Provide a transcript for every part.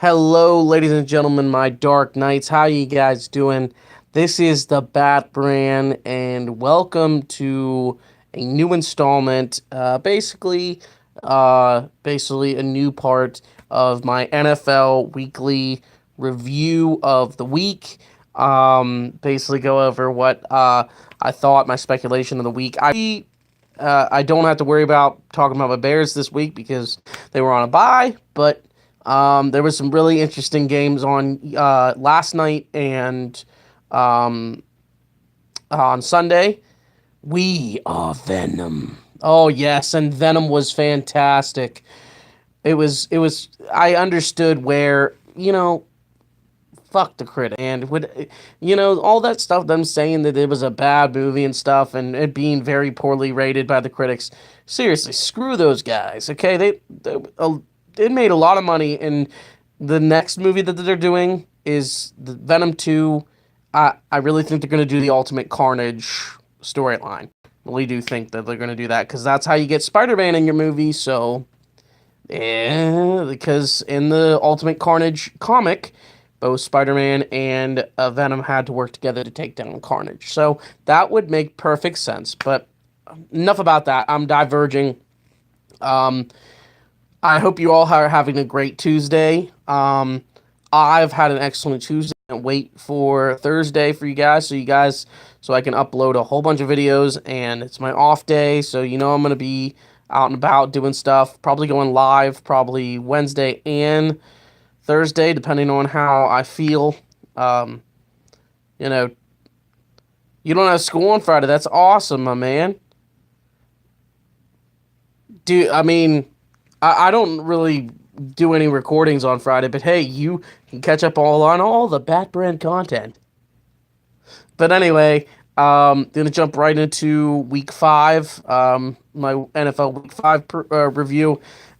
Hello, ladies and gentlemen, my Dark Knights. How you guys doing? This is the Bat Brand, and welcome to a new installment. Basically a new part of my NFL weekly review of the week. Basically go over what I thought, my speculation of the week. I don't have to worry about talking about my Bears this week because they were on a bye, but there was some really interesting games on last night and um, on Sunday. We are Venom. Oh yes, and Venom was fantastic. It was. I understood where fuck the critic and would all that stuff. Them saying that it was a bad movie and stuff, and it being very poorly rated by the critics. Seriously, screw those guys. Okay, it made a lot of money, and the next movie that they're doing is the Venom 2. I really think they're going to do the Ultimate Carnage storyline. Really do think that they're going to do that because that's how you get Spider-Man in your movie. So, yeah, because in the Ultimate Carnage comic, both Spider-Man and Venom had to work together to take down Carnage. So that would make perfect sense. But enough about that. I'm diverging. Um, I hope you all are having a great Tuesday. I've had an excellent Tuesday. And wait for Thursday for you guys, so I can upload a whole bunch of videos. And it's my off day, so I'm gonna be out and about doing stuff. Probably going live, probably Wednesday and Thursday, depending on how I feel. Um, you know, you don't have school on Friday. That's awesome, my man. I mean, I don't really do any recordings on Friday, but hey, you can catch up on all the Bat Brand content. But anyway, gonna jump right into week five, my NFL week five review,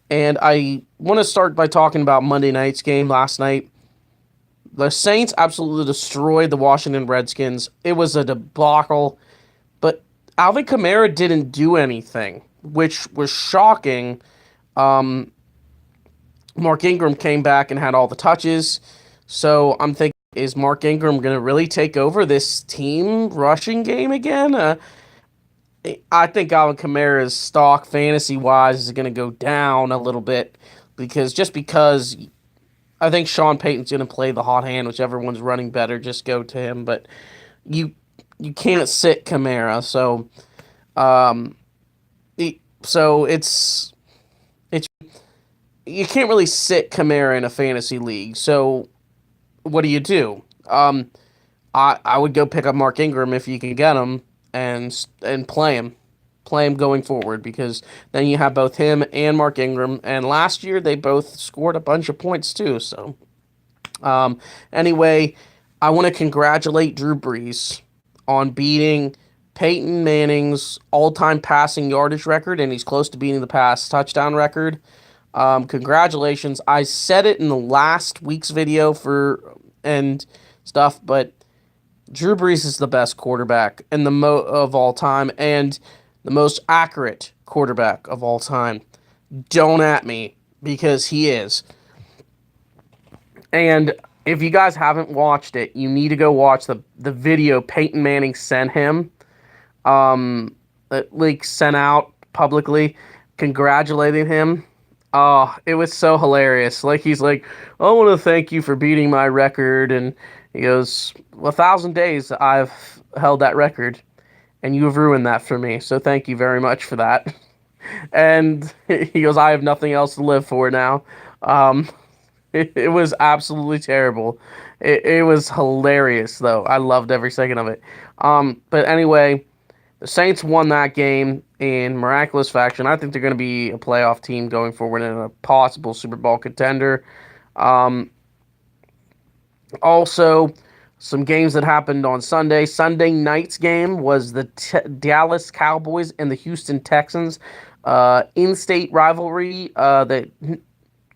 and I want to start by talking about Monday night's game last night. The Saints absolutely destroyed the Washington Redskins. It was a debacle, but Alvin Kamara didn't do anything, which was shocking. Um, Mark Ingram came back and had all the touches. So I'm thinking, is Mark Ingram going to really take over this team rushing game again? I think Alvin Kamara's stock fantasy wise is going to go down a little bit because I think Sean Payton's going to play the hot hand, whichever one's running better, just go to him. But you you can't sit Kamara, um, so it's you can't really sit Kamara in a fantasy league. So what do? I would go pick up Mark Ingram if you can get him and play him going forward because then you have both him and Mark Ingram. And last year they both scored a bunch of points too. So anyway, I want to congratulate Drew Brees on beating Peyton Manning's all-time passing yardage record, and he's close to beating the pass touchdown record. Congratulations! I said it in the last week's video and stuff, but Drew Brees is the best quarterback in of all time and the most accurate quarterback of all time. Don't at me because he is. And if you guys haven't watched it, you need to go watch the video Peyton Manning sent him. That like sent out publicly congratulating him. Oh, it was so hilarious. Like he's like, I want to thank you for beating my record, and he goes, 1,000 days I've held that record, and you have ruined that for me. So thank you very much for that. And he goes, I have nothing else to live for now. Um, it was absolutely terrible. It was hilarious though. I loved every second of it. But anyway, the Saints won that game in miraculous fashion. I think they're going to be a playoff team going forward and a possible Super Bowl contender. Um, Also, some games that happened on Sunday. Sunday night's game was the Dallas Cowboys and the Houston Texans. In-state rivalry that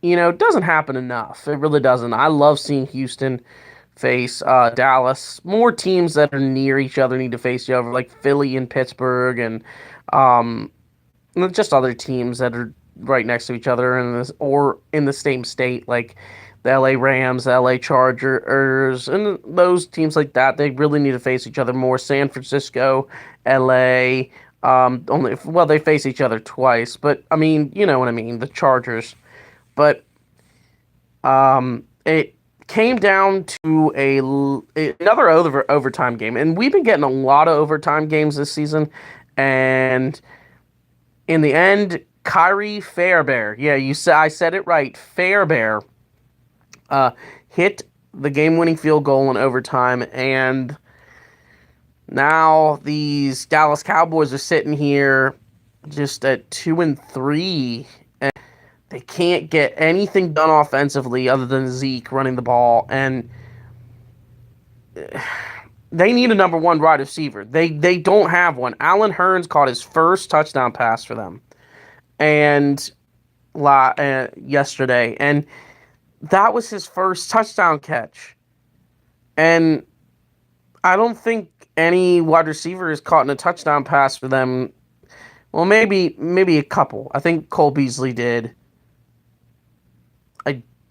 doesn't happen enough. It really doesn't. I love seeing Houston face Dallas. More teams that are near each other need to face each other, like Philly and Pittsburgh, and um, just other teams that are right next to each other in this or in the same state. Like the LA Rams, the LA Chargers, and those teams like that. They really need to face each other more. San Francisco, LA, only well they face each other twice, but I mean you know what I mean. The Chargers, but it came down to another overtime game, and we've been getting a lot of overtime games this season, and in the end, Kyrie Fairbairn, yeah, I said it right, Fairbairn, uh, hit the game-winning field goal in overtime, and now these Dallas Cowboys are sitting here just at 2-3, and they can't get anything done offensively other than Zeke running the ball, and they need a number one wide receiver. They don't have one. Allen Hurns caught his first touchdown pass for them, and yesterday, and that was his first touchdown catch. And I don't think any wide receiver has caught in a touchdown pass for them. Well, maybe a couple. I think Cole Beasley did.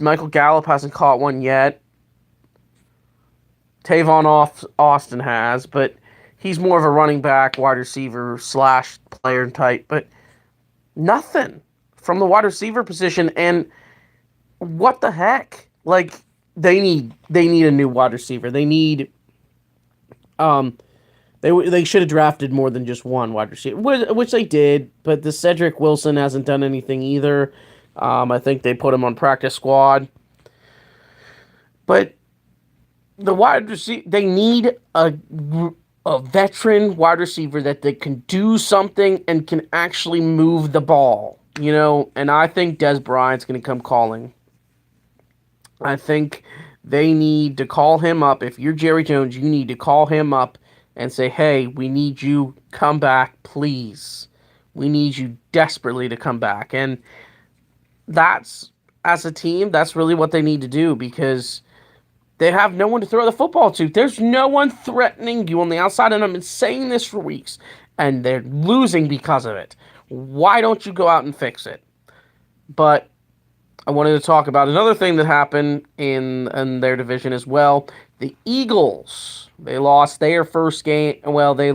Michael Gallup hasn't caught one yet. Austin has, but he's more of a running back, wide receiver / player type. But nothing from the wide receiver position. And what the heck? Like they need a new wide receiver. They need they should have drafted more than just one wide receiver, which they did. But the Cedric Wilson hasn't done anything either. I think they put him on practice squad. But the wide receiver, they need a veteran wide receiver that they can do something and can actually move the ball. You know, and I think Dez Bryant's going to come calling. I think they need to call him up. If you're Jerry Jones, you need to call him up and say, hey, we need you. Come back, please. We need you desperately to come back. And that's, as a team, that's really what they need to do because they have no one to throw the football to. There's no one threatening you on the outside, and I've been saying this for weeks, and they're losing because of it. Why don't you go out and fix it? But I wanted to talk about another thing that happened in their division as well. The Eagles, they lost their first game. Well, they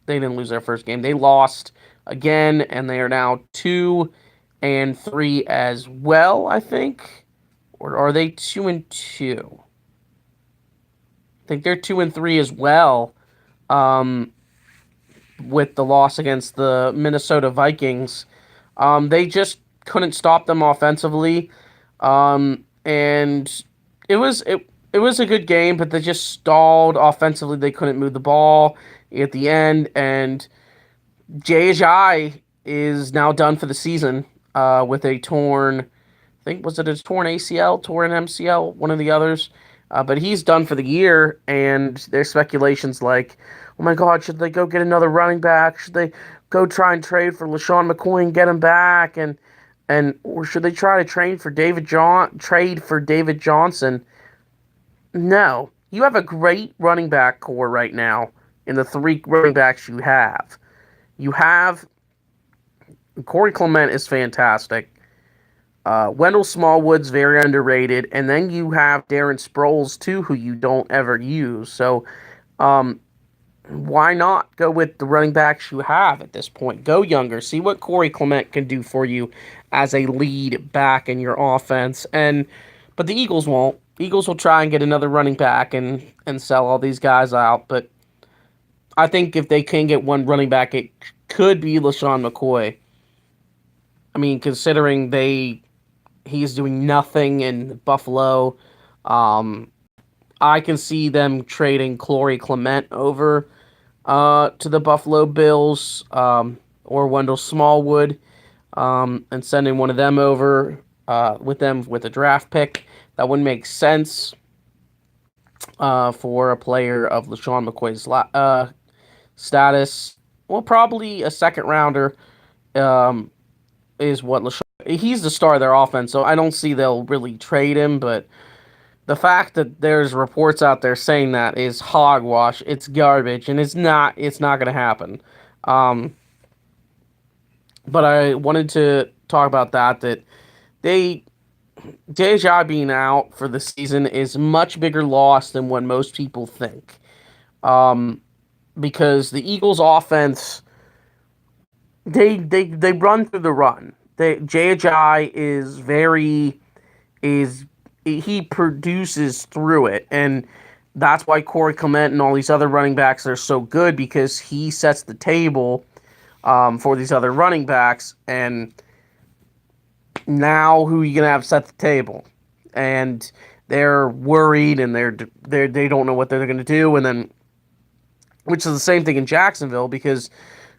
didn't lose their first game. They lost again, and they are now 2-3 as well, I think. Or are they 2-2? I think they're 2-3 as well. With the loss against the Minnesota Vikings. They just couldn't stop them offensively. And it was a good game, but they just stalled offensively. They couldn't move the ball at the end, and Jay Ajayi is now done for the season with a torn, I think, was it a torn ACL, torn MCL, one of the others. But he's done for the year, and there's speculations like, oh my God, should they go get another running back? Should they go try and trade for LaShawn McCoy and get him back? Or should they try to trade for David Johnson? No. You have a great running back core right now in the three running backs you have. You have Corey Clement is fantastic. Wendell Smallwood's very underrated, and then you have Darren Sproles too, who you don't ever use. So, why not go with the running backs you have at this point? Go younger. See what Corey Clement can do for you as a lead back in your offense. But the Eagles won't. Eagles will try and get another running back and sell all these guys out. But I think if they can get one running back, it could be LaShawn McCoy. I mean, considering he's doing nothing in Buffalo. I can see them trading Corey Clement over to the Buffalo Bills or Wendell Smallwood and sending one of them over with a draft pick. That would make sense for a player of LaShawn McCoy's status. Well, probably a second rounder is what LaShawn. He's the star of their offense, so I don't see they'll really trade him, but the fact that there's reports out there saying that is hogwash. It's garbage, and it's not going to happen. But I wanted to talk about that they Deja being out for the season is much bigger loss than what most people think. Um, because the Eagles' offense, they run through the run. Jai is he produces through it, and that's why Corey Clement and all these other running backs are so good because he sets the table for these other running backs. And now, who are you gonna have set the table? And they're worried, and they don't know what they're gonna do, and then which is the same thing in Jacksonville because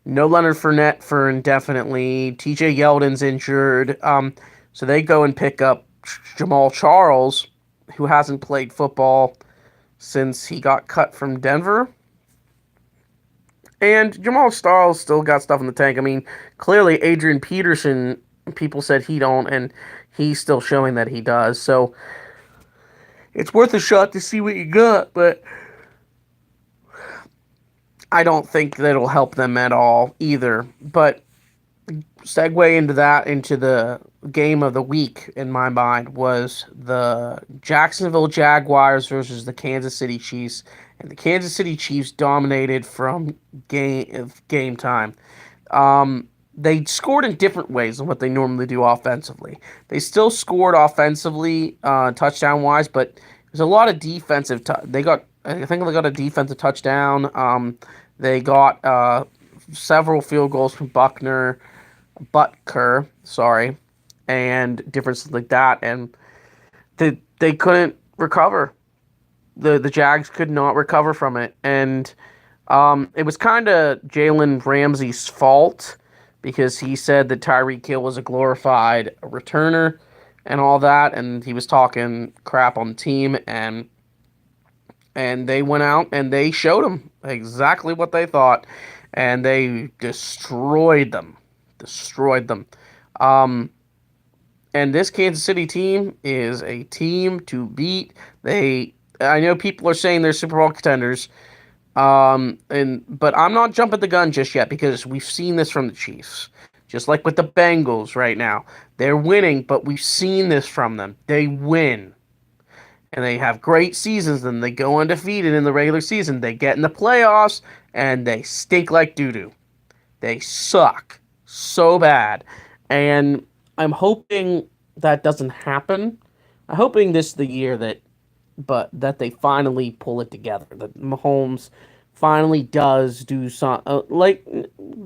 no Leonard Fournette for indefinitely. TJ Yeldon's injured. So they go and pick up Jamal Charles, who hasn't played football since he got cut from Denver. And Jamal Charles still got stuff in the tank. I mean, clearly Adrian Peterson, people said he don't, and he's still showing that he does. So it's worth a shot to see what you got, but I don't think that it'll help them at all either. But segue into that, into the game of the week in my mind was the Jacksonville Jaguars versus the Kansas City Chiefs, and the Kansas City Chiefs dominated from game time. They scored in different ways than what they normally do offensively. They still scored offensively, touchdown wise, but there's a lot of defensive. I think they got a defensive touchdown. They got several field goals from Butker, sorry, and differences like that, and they couldn't recover. The Jags could not recover from it, and it was kind of Jalen Ramsey's fault because he said that Tyreek Hill was a glorified returner and all that, and he was talking crap on the team, and they went out and they showed them exactly what they thought, and they destroyed them. Um, and this Kansas City team is a team to beat. I know people are saying they're Super Bowl contenders, but I'm not jumping the gun just yet because we've seen this from the Chiefs. Just like with the Bengals right now, they're winning, but we've seen this from them. They win, and they have great seasons. Then they go undefeated in the regular season. They get in the playoffs, and they stink like doo doo. They suck so bad. And I'm hoping that doesn't happen. I'm hoping this is the year that they finally pull it together. That Mahomes finally does do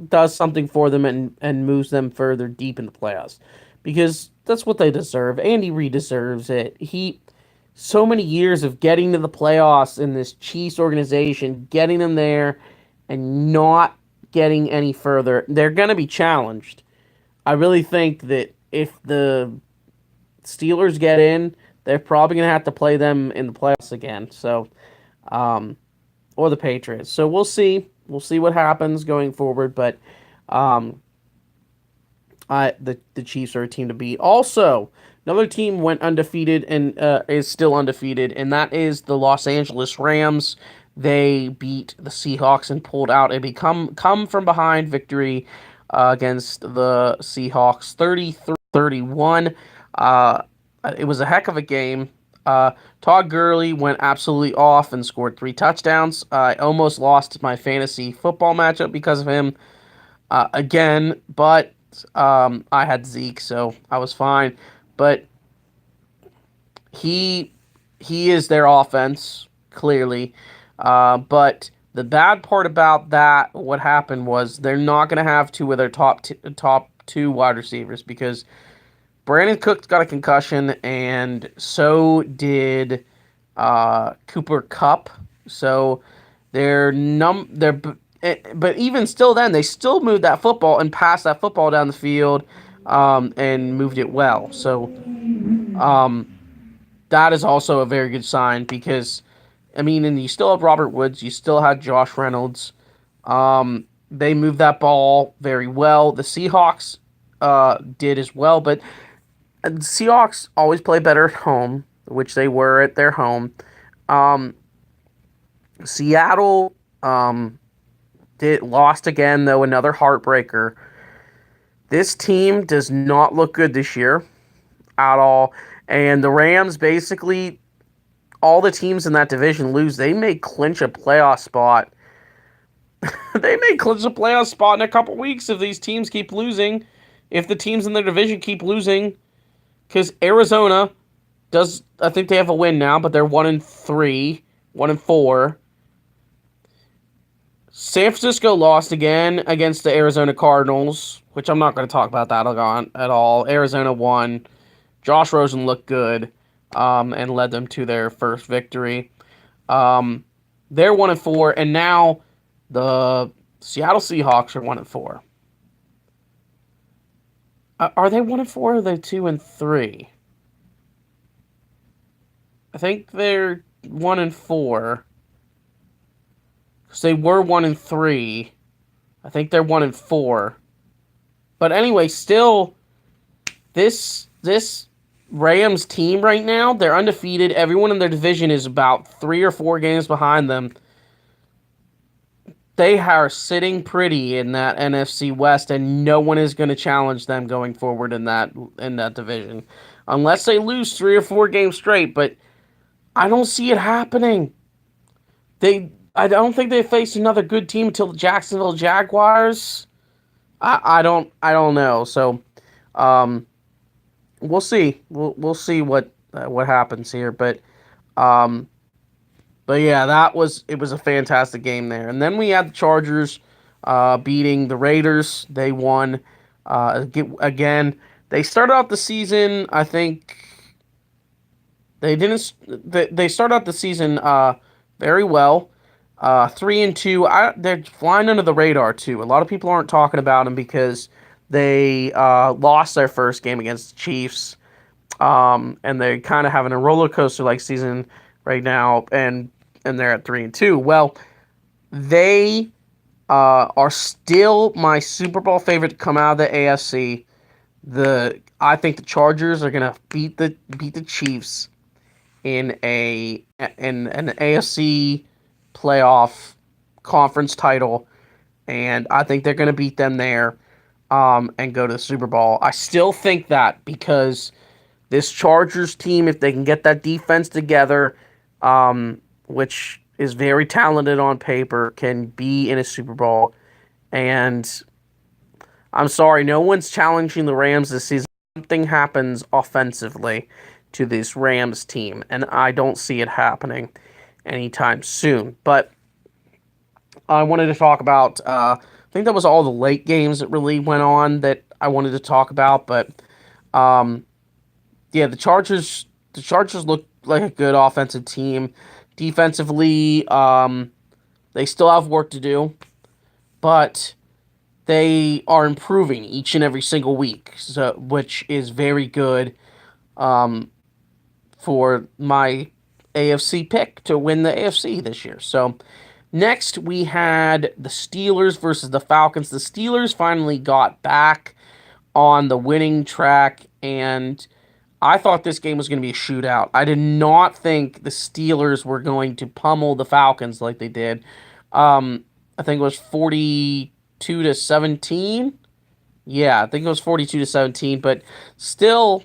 does something for them and moves them further deep in the playoffs. Because that's what they deserve. Andy Reid deserves it. So many years of getting to the playoffs in this Chiefs organization, getting them there and not getting any further. They're going to be challenged. I really think that if the Steelers get in, they're probably going to have to play them in the playoffs again. So, or the Patriots. So we'll see. We'll see what happens going forward. But the Chiefs are a team to beat. Also, another team went undefeated and is still undefeated, and that is the Los Angeles Rams. They beat the Seahawks and pulled out a come from behind victory against the Seahawks, 33-31. It was a heck of a game. Todd Gurley went absolutely off and scored 3 touchdowns. I almost lost my fantasy football matchup because of him again, but I had Zeke, so I was fine. But he is their offense, clearly. But the bad part about that, what happened was they're not going to have 2 of their top 2 wide receivers because Brandon Cook got a concussion, and so did Cooper Kupp. So but even still, then they still moved that football and passed that football down the field, and moved it well. So that is also a very good sign because, I mean, and you still have Robert Woods, you still had Josh Reynolds. They moved that ball very well. The Seahawks did as well, but the Seahawks always play better at home, which they were at their home. Seattle lost again, though, another heartbreaker. This team does not look good this year at all. And the Rams basically, all the teams in that division lose. They may clinch a playoff spot. They may clinch a playoff spot in a couple weeks if these teams keep losing. If the teams in their division keep losing, because Arizona does, I think they have a win now, but they're 1-3, 1-4. San Francisco lost again against the Arizona Cardinals, which I'm not going to talk about that at all. Arizona won. Josh Rosen looked good, and led them to their first victory. They're 1-4, and now the Seattle Seahawks are 1-4. Are they 1-4 or are they 2-3? I think they're 1-4. Because they were 1-3. I think they're 1-4. But anyway, still, this Rams team right now, they're undefeated. Everyone in their division is about 3 or 4 games behind them. They are sitting pretty in that NFC West, and no one is going to challenge them going forward in that division, unless they lose 3 or 4 games straight. But I don't see it happening. I don't think they face another good team until the Jacksonville Jaguars. I don't know. So, we'll see. We'll see what happens here. But yeah, it was a fantastic game there. And then we had the Chargers beating the Raiders. They won again. They started out the season, I think. They started out the season very well. 3-2. They're flying under the radar too. A lot of people aren't talking about them because they lost their first game against the Chiefs, and they're kind of having a roller coaster like season right now, and they're at 3-2. Well, they are still my Super Bowl favorite to come out of the AFC. I think the Chargers are gonna beat the Chiefs in an AFC playoff conference title, and I think they're going to beat them there, and go to the Super Bowl. I still think that because this Chargers team, if they can get that defense together, which is very talented on paper, can be in a Super Bowl. And I'm sorry, no one's challenging the Rams this season. Something happens offensively to this Rams team, and I don't see it happening anytime soon. But I wanted to talk about, I think that was all the late games that really went on that I wanted to talk about. But yeah, the Chargers look like a good offensive team. Defensively, they still have work to do, but they are improving each and every single week, so which is very good for my AFC pick to win the AFC this year. So next we had the Steelers versus the Falcons. The Steelers finally got back on the winning track, and I thought this game was going to be a shootout. I did not think the Steelers were going to pummel the Falcons like they did. I think it was 42-17. Yeah, I think it was 42-17, but still,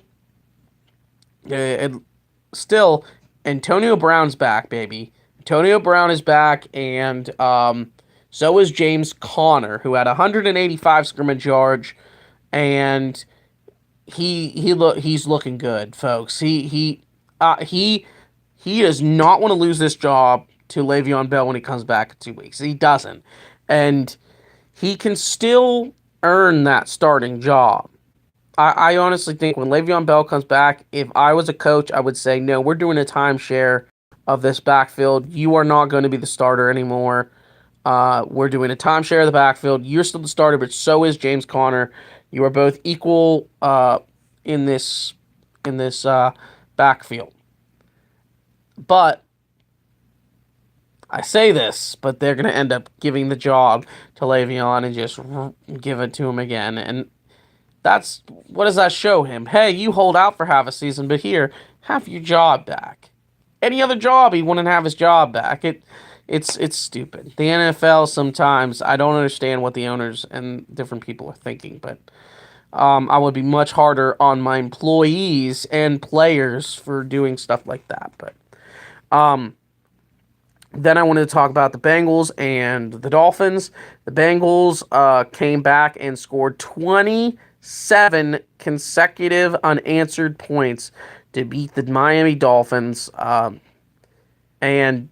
still, Antonio Brown's back, baby. Antonio Brown is back, and so is James Conner, who had 185 scrimmage yards, and he's looking good, folks. He does not want to lose this job to Le'Veon Bell when he comes back in 2 weeks. He doesn't, and he can still earn that starting job. I honestly think when Le'Veon Bell comes back, if I was a coach, I would say, no, we're doing a timeshare of this backfield. You are not going to be the starter anymore. We're doing a timeshare of the backfield. You're still the starter, but so is James Conner. You are both equal in this backfield. But I say this, but they're going to end up giving the job to Le'Veon and just give it to him again. And what does that show him? Hey, you hold out for half a season, but here, have your job back. Any other job, he wouldn't have his job back. It's stupid. The NFL sometimes, I don't understand what the owners and different people are thinking, but I would be much harder on my employees and players for doing stuff like that. But um, then I wanted to talk about the Bengals and the Dolphins. The Bengals came back and scored 27 consecutive unanswered points to beat the Miami Dolphins. And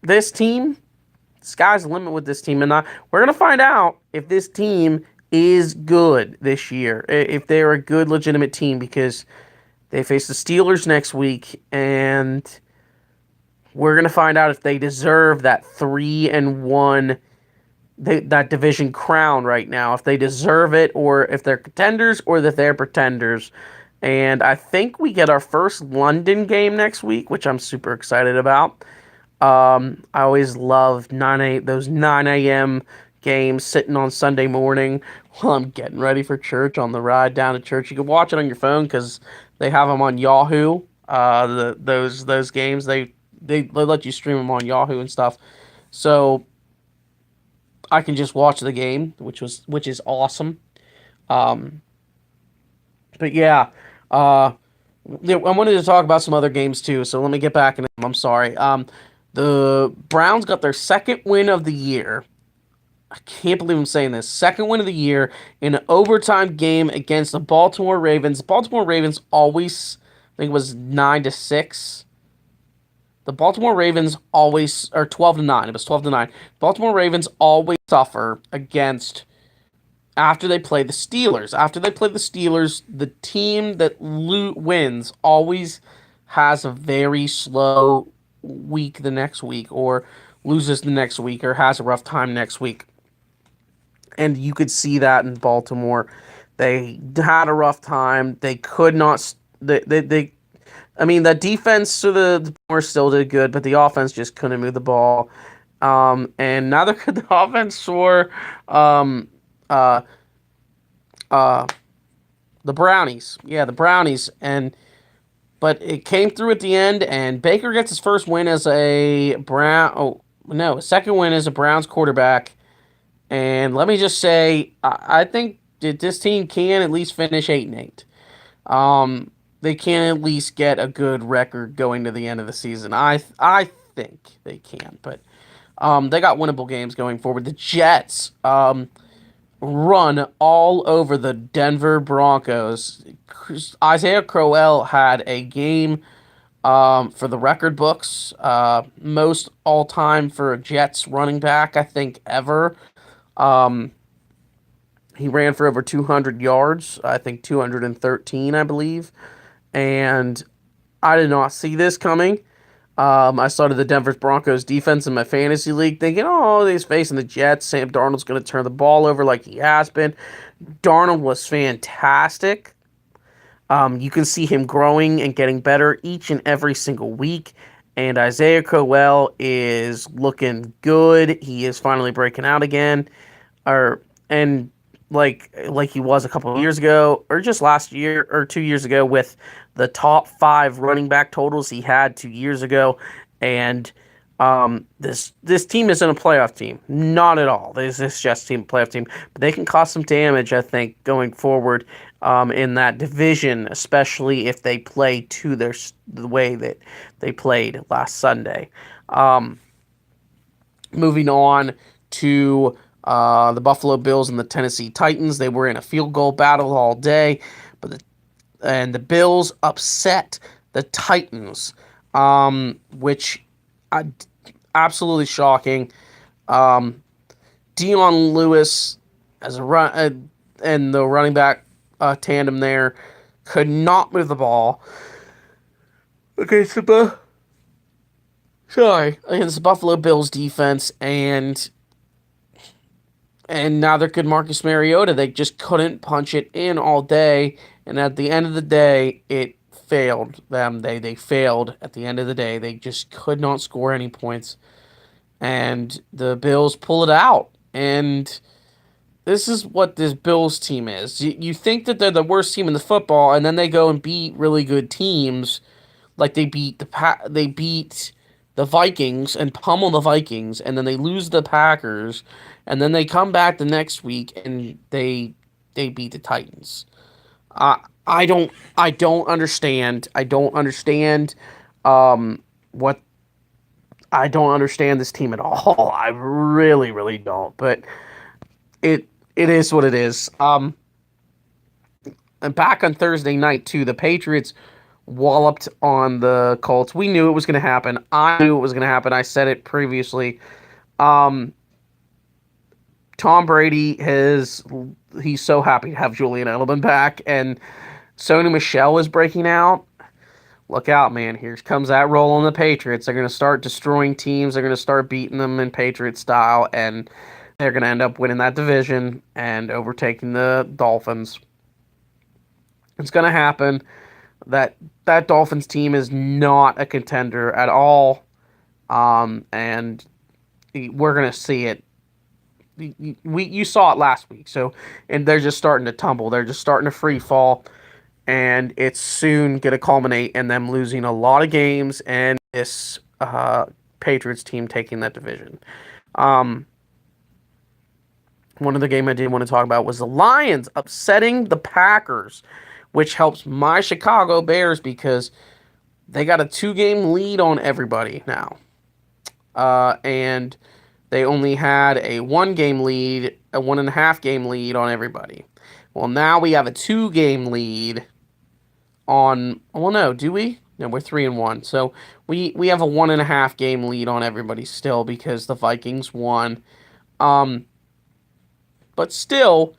this team, sky's the limit with this team. And we're going to find out if this team is good this year, if they're a good, legitimate team, because they face the Steelers next week, and we're going to find out if they deserve that 3-1, that division crown right now, if they deserve it, or if they're contenders, or that they're pretenders. And I think we get our first London game next week, which I'm super excited about. I always love those 9 a.m. games sitting on Sunday morning while I'm getting ready for church on the ride down to church. You can watch it on your phone because they have them on Yahoo. Those games, they let you stream them on Yahoo and stuff. So I can just watch the game, which is awesome. But yeah, I wanted to talk about some other games too. So let me get back in. I'm sorry. The Browns got their second win of the year. I can't believe I'm saying this. Second win of the year in an overtime game against the Baltimore Ravens. The Baltimore Ravens always, I think it was 9-6. The Baltimore Ravens always, or 12-9. It was 12-9. Baltimore Ravens always suffer against, after they play the Steelers. After they play the Steelers, the team that wins always has a very slow week the next week, or loses the next week, or has a rough time next week. And you could see that in Baltimore. They had a rough time. They could not. I mean, the defense of the Baltimore still did good, but the offense just couldn't move the ball. And neither could the offense or the Brownies. Yeah, the Brownies. But it came through at the end, and Baker gets his first win as a second win as a Browns quarterback. And let me just say, I think that this team can at least finish 8-8. They can at least get a good record going to the end of the season. I think they can, but they got winnable games going forward. The Jets run all over the Denver Broncos. Isaiah Crowell had a game for the record books, most all time for a Jets running back, I think, ever. He ran for over 200 yards, I think 213, I believe. And I did not see this coming. I started the Denver Broncos defense in my fantasy league thinking, oh, he's facing the Jets. Sam Darnold's going to turn the ball over like he has been. Darnold was fantastic. You can see him growing and getting better each and every single week. And Isaiah Crowell is looking good. He is finally breaking out again. And like he was a couple of years ago, or just last year or 2 years ago, with the top 5 running back totals he had 2 years ago. And this team isn't a playoff team, not at all. This is just a playoff team, but they can cause some damage, I think, going forward in that division, especially if they play to the way that they played last Sunday. Moving on to the Buffalo Bills and the Tennessee Titans. They were in a field goal battle all day, and the Bills upset the Titans, which absolutely shocking. Dion Lewis as a run and the running back tandem there could not move the ball against the Buffalo Bills defense, and neither could Marcus Mariota. They just couldn't punch it in all day, and at the end of the day, it failed them. They failed at the end of the day. They just could not score any points, and the Bills pull it out. And this is what this Bills team is. You think that they're the worst team in the football, and then they go and beat really good teams, like they beat the Vikings and pummel the Vikings, and then they lose the Packers, and then they come back the next week and they they beat the Titans. I I don't understand. I don't understand what I don't understand this team at all. I really don't. But it it is what it is. And back on Thursday night too, the Patriots walloped on the Colts. We knew it was going to happen. I knew it was going to happen. I said it previously. Um, Tom Brady he's so happy to have Julian Edelman back, and Sony Michel is breaking out. Look out, man. Here comes that roll on the Patriots. They're going to start destroying teams. They're going to start beating them in Patriot style, and they're going to end up winning that division and overtaking the Dolphins. It's going to happen. That Dolphins team is not a contender at all, and we're going to see it. You saw it last week, and they're just starting to tumble. They're just starting to free fall, and it's soon going to culminate in them losing a lot of games and this Patriots team taking that division. One of the game I did want to talk about was the Lions upsetting the Packers, which helps my Chicago Bears because they got a 2-game lead on everybody now. And they only had a 1-game lead, a 1.5-game lead on everybody. Well, now we have a 2-game lead on, well, no, do we? No, we're 3-1. So we have a 1.5-game lead on everybody still because the Vikings won. But still,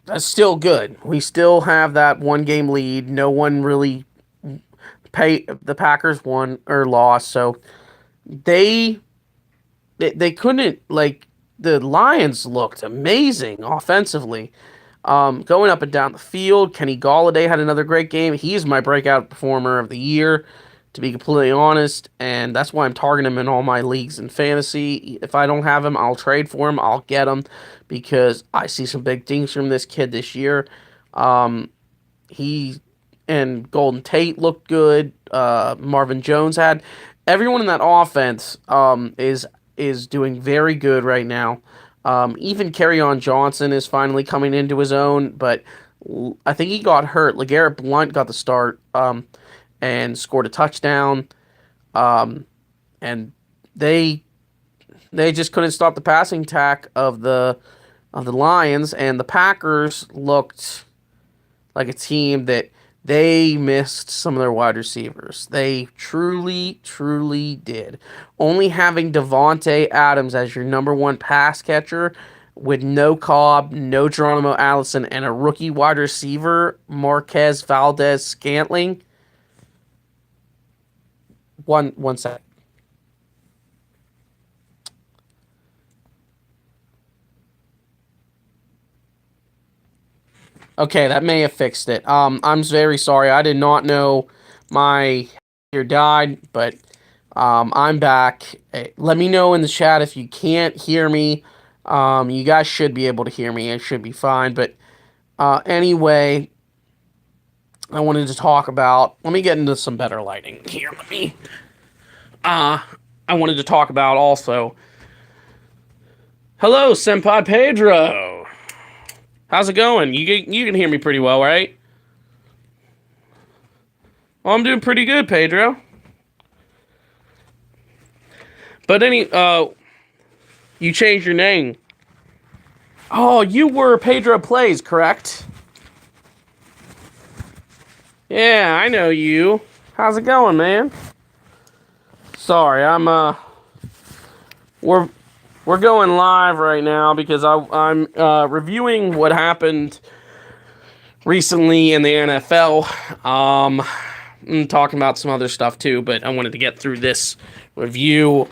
that's still good. We still have that 1-game lead. No one really the Packers won or lost, so they couldn't, like, the Lions looked amazing offensively. Going up and down the field, Kenny Golladay had another great game. He's my breakout performer of the year, to be completely honest, and that's why I'm targeting him in all my leagues in fantasy. If I don't have him, I'll trade for him. I'll get him because I see some big things from this kid this year. He and Golden Tate looked good. Marvin Jones had everyone in that offense is doing very good right now. Even Kerryon Johnson is finally coming into his own, but I think he got hurt. LeGarrette Blount got the start and scored a touchdown. And they just couldn't stop the passing attack of the Lions, and the Packers looked like a team that they missed some of their wide receivers. They truly did. Only having Davante Adams as your number one pass catcher with no Cobb, no Geronimo Allison, and a rookie wide receiver, Marquez Valdes-Scantling. One sec. Okay, that may have fixed it. I'm very sorry. I did not know my computer died, but I'm back. Let me know in the chat if you can't hear me. You guys should be able to hear me. It should be fine. But anyway, I wanted to talk about. Let me get into some better lighting here. I wanted to talk about also. Hello, Senpai Pedro. How's it going? You can hear me pretty well, right? Well, I'm doing pretty good, Pedro. But you changed your name. Oh, you were Pedro Plays, correct? Yeah, I know you. How's it going, man? Sorry, we're going live right now because I'm reviewing what happened recently in the NFL. I'm talking about some other stuff too, but I wanted to get through this review.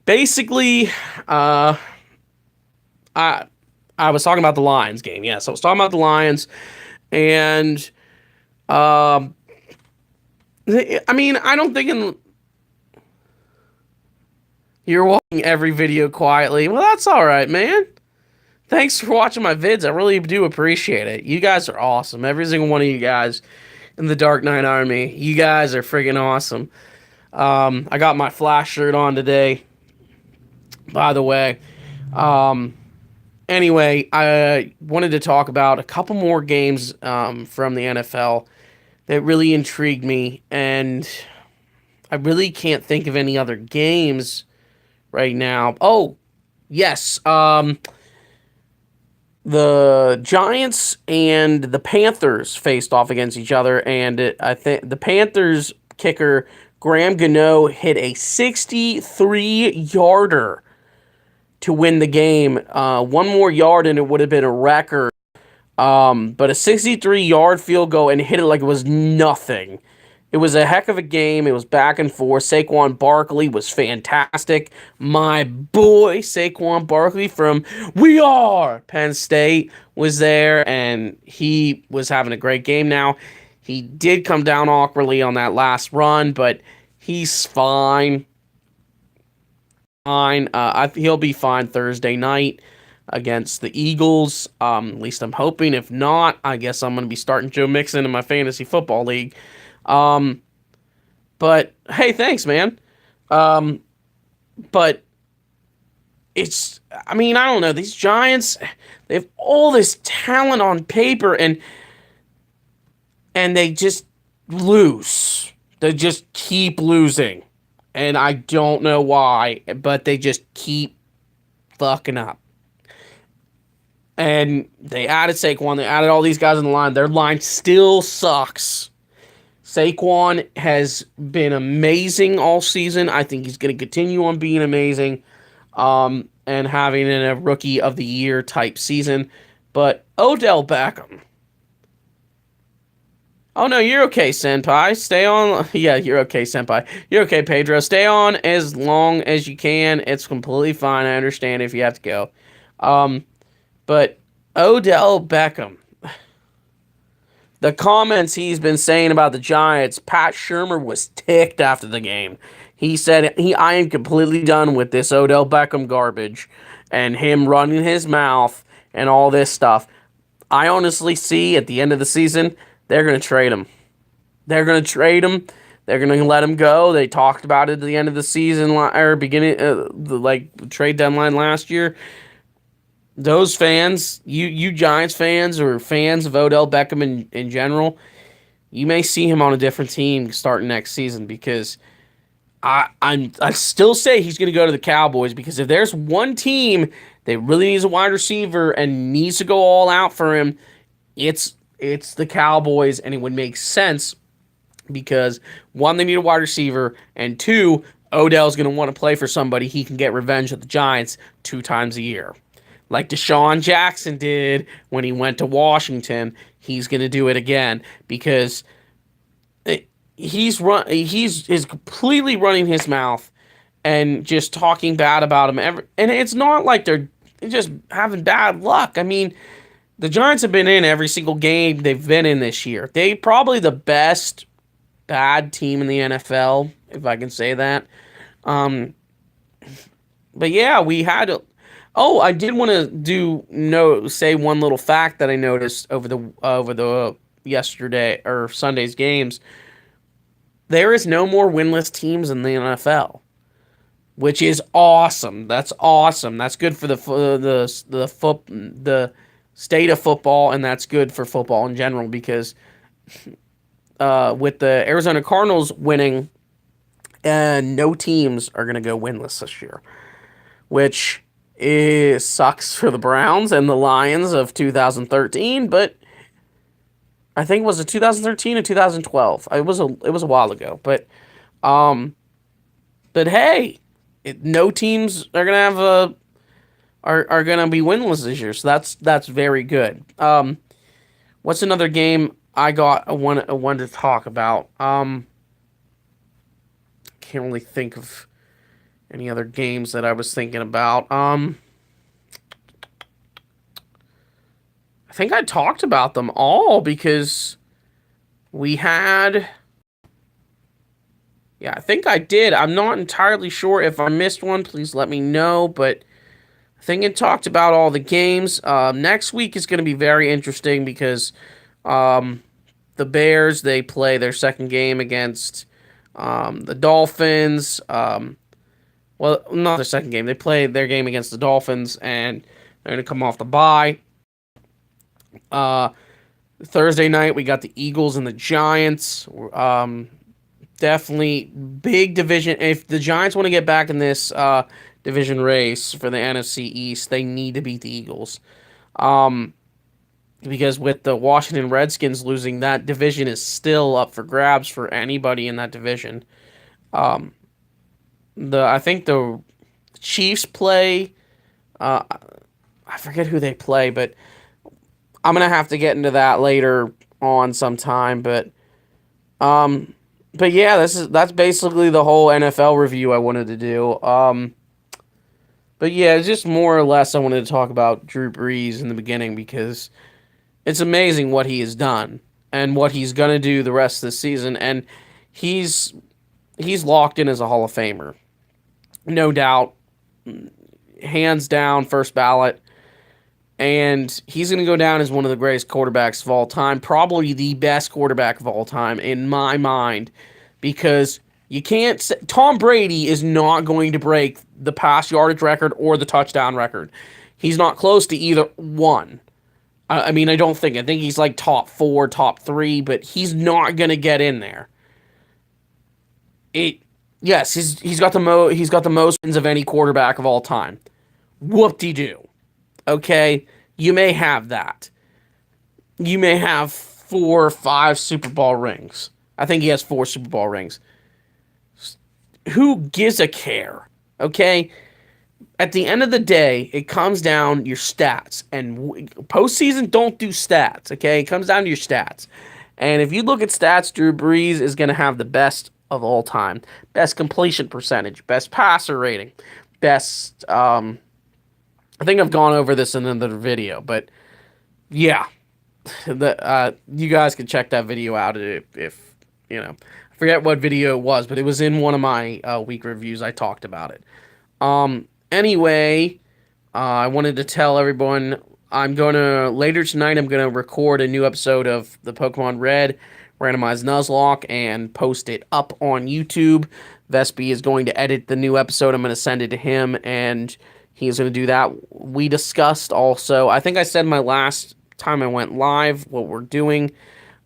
Basically, I was talking about the Lions game. Yeah, so I was talking about the Lions, and I mean, I don't think you're watching every video quietly. Well, that's all right, man. Thanks for watching my vids. I really do appreciate it. You guys are awesome. Every single one of you guys in the Dark Knight Army. You guys are friggin' awesome. I got my Flash shirt on today, by the way. Anyway, I wanted to talk about a couple more games from the NFL that really intrigued me, and I really can't think of any other games right now. Oh, yes. The Giants and the Panthers faced off against each other, and I think the Panthers kicker Graham Gano hit a 63-yarder to win the game. One more yard and it would have been a record. But a 63-yard field goal and hit it like it was nothing. It was a heck of a game. It was back and forth. Saquon Barkley was fantastic. My boy Saquon Barkley from We Are Penn State was there, and he was having a great game. Now, he did come down awkwardly on that last run, but he's fine. Fine. He'll be fine Thursday night against the Eagles. At least I'm hoping. If not, I guess I'm going to be starting Joe Mixon in my fantasy football league. Um, but hey, thanks, man. Um, but I mean, I don't know. These Giants, they have all this talent on paper, and they just lose. They just keep losing. And I don't know why, but they just keep fucking up. And they added Saquon. They added all these guys on the line. Their line still sucks. Saquon has been amazing all season. I think he's going to continue on being amazing and having a rookie of the year type season. But Odell Beckham. Oh, no, you're okay, Senpai. Stay on. Yeah, you're okay, Senpai. You're okay, Pedro. Stay on as long as you can. It's completely fine. I understand if you have to go. But Odell Beckham, the comments he's been saying about the Giants, Pat Shurmur was ticked after the game. He said, I am completely done with this Odell Beckham garbage and him running his mouth and all this stuff. I honestly see at the end of the season, they're going to trade him. They're going to trade him. They're going to let him go. They talked about it at the end of the season or beginning, the trade deadline last year. Those fans, you Giants fans or fans of Odell Beckham in general, you may see him on a different team starting next season because I still say he's going to go to the Cowboys because if there's one team that really needs a wide receiver and needs to go all out for him, it's the Cowboys, and it would make sense because one, they need a wide receiver, and two, Odell's going to want to play for somebody he can get revenge at the Giants 2 times a year. Like Deshaun Jackson did when he went to Washington, he's going to do it again because he's completely running his mouth and just talking bad about him. And it's not like they're just having bad luck. I mean, the Giants have been in every single game they've been in this year. They probably the best bad team in the NFL, if I can say that. But yeah, we had. Oh, I did want to say one little fact that I noticed over the yesterday or Sunday's games. There is no more winless teams in the NFL, which is awesome. That's awesome. That's good for the state of football, and that's good for football in general because with the Arizona Cardinals winning, no teams are going to go winless this year, which sucks for the Browns and the Lions of 2013, but I think was it 2013 or 2012? It was a while ago, but hey, no teams are gonna have are gonna be winless this year, so that's very good. What's another game I wanted to talk about? Can't really think of any other games that I was thinking about. I think I talked about them all because we had. Yeah, I think I did. I'm not entirely sure if I missed one. Please let me know. But I think it talked about all the games. Next week is going to be very interesting because the Bears, they play their second game against the Dolphins. Well, not their second game. They play their game against the Dolphins, and They're going to come off the bye. Thursday night, we got the Eagles and the Giants. Definitely big division. If the Giants want to get back in this division race for the NFC East, they need to beat the Eagles. Because with the Washington Redskins losing, that division is still up for grabs for anybody in that division. I think the Chiefs play. I forget who they play, but I'm gonna have to get into that later on sometime. But yeah, that's basically the whole NFL review I wanted to do. But yeah, it's just more or less I wanted to talk about Drew Brees in the beginning because it's amazing what he has done and what he's gonna do the rest of the season, and he's locked in as a Hall of Famer, no doubt, hands down, first ballot. And he's going to go down as one of the greatest quarterbacks of all time, probably the best quarterback of all time in my mind, because you can't say, Tom Brady is not going to break the pass yardage record or the touchdown record. He's not close to either one. I mean, I don't think. I think he's like top 4, top 3, but he's not going to get in there. Yes, he's got the most wins of any quarterback of all time. Whoop-de-doo. Okay, you may have that. You may have 4 or 5 Super Bowl rings. I think he has 4 Super Bowl rings. Who gives a care? Okay, at the end of the day, it comes down your stats. And postseason don't do stats. Okay, it comes down to your stats. And if you look at stats, Drew Brees is going to have the best of all time. Best completion percentage, best passer rating, best I think I've gone over this in another video, but yeah, you guys can check that video out if you know. I forget what video it was, but it was in one of my week reviews. I talked about it. Anyway, I wanted to tell everyone later tonight. I'm gonna record a new episode of the Pokemon Red randomized Nuzlocke and post it up on YouTube. Vespi is going to edit the new episode. I'm gonna send it to him and he's going to do that. We discussed also, I think I said my last time I went live, what we're doing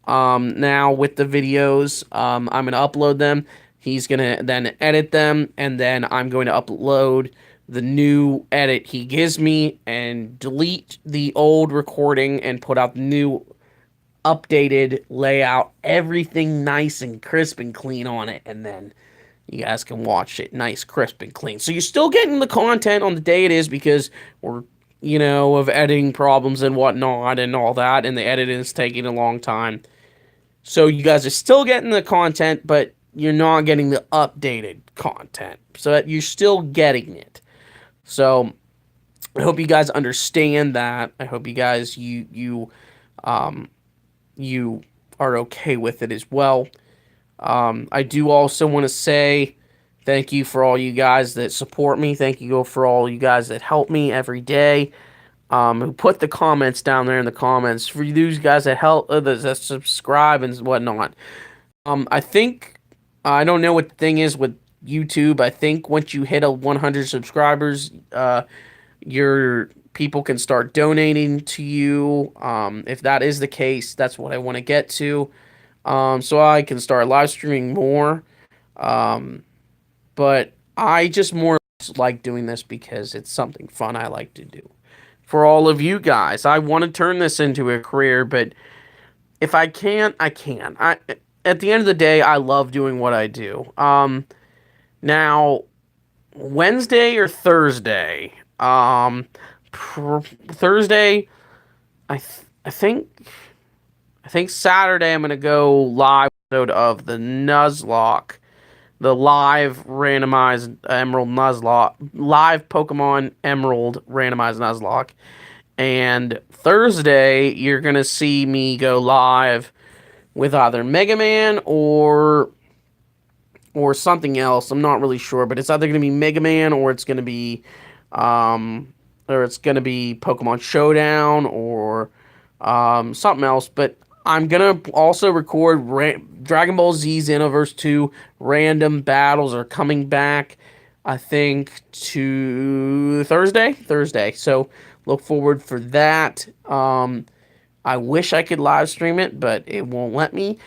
now with the videos. I'm going to upload them. He's going to then edit them, and then I'm going to upload the new edit he gives me and delete the old recording and put out the new updated layout, everything nice and crisp and clean on it, and then you guys can watch it nice, crisp, and clean. So you're still getting the content on the day it is because we're, of editing problems and whatnot and all that, and the editing is taking a long time. So you guys are still getting the content, but you're not getting the updated content. So that you're still getting it. So I hope you guys understand that. I hope you guys, you are okay with it as well. I do also want to say thank you for all you guys that support me. Thank you for all you guys that help me every day. Who put the comments down there in the comments. For those guys that help, that subscribe and whatnot. I think, I don't know what the thing is with YouTube. I think once you hit 100 subscribers, your people can start donating to you. If that is the case, that's what I want to get to. So I can start live streaming more. But I just more like doing this because it's something fun I like to do. For all of you guys, I want to turn this into a career, but if I can't, I can. At the end of the day, I love doing what I do. Now, Wednesday or Thursday, Thursday, I think Saturday I'm going to go live of the Nuzlocke, the live randomized Emerald Nuzlocke, live Pokemon Emerald randomized Nuzlocke. And Thursday, you're going to see me go live with either Mega Man or something else. I'm not really sure, but it's either going to be Mega Man or it's going to be Pokemon Showdown or something else. But I'm going to also record Dragon Ball Z Xenoverse 2 random battles are coming back, I think, to Thursday. So Look forward for that. I wish I could live stream it, but it won't let me,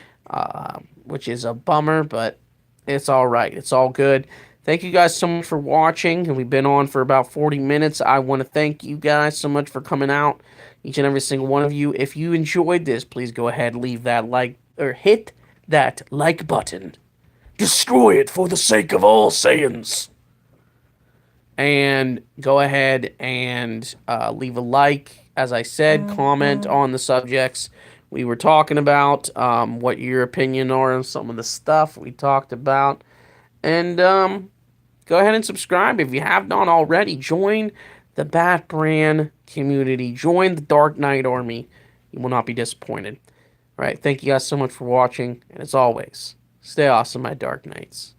which is a bummer, but it's all right. It's all good. Thank you guys so much for watching, and we've been on for about 40 minutes. I want to thank you guys so much for coming out, each and every single one of you. If you enjoyed this, please go ahead, leave that like, or hit that like button. Destroy it for the sake of all Saiyans. And go ahead and leave a like. As I said, comment on the subjects we were talking about, what your opinion are on some of the stuff we talked about. And go ahead and subscribe if you have not already. Join the Bat Brand community. Join the Dark Knight Army. You will not be disappointed. All right, thank you guys so much for watching. And as always, stay awesome, my Dark Knights.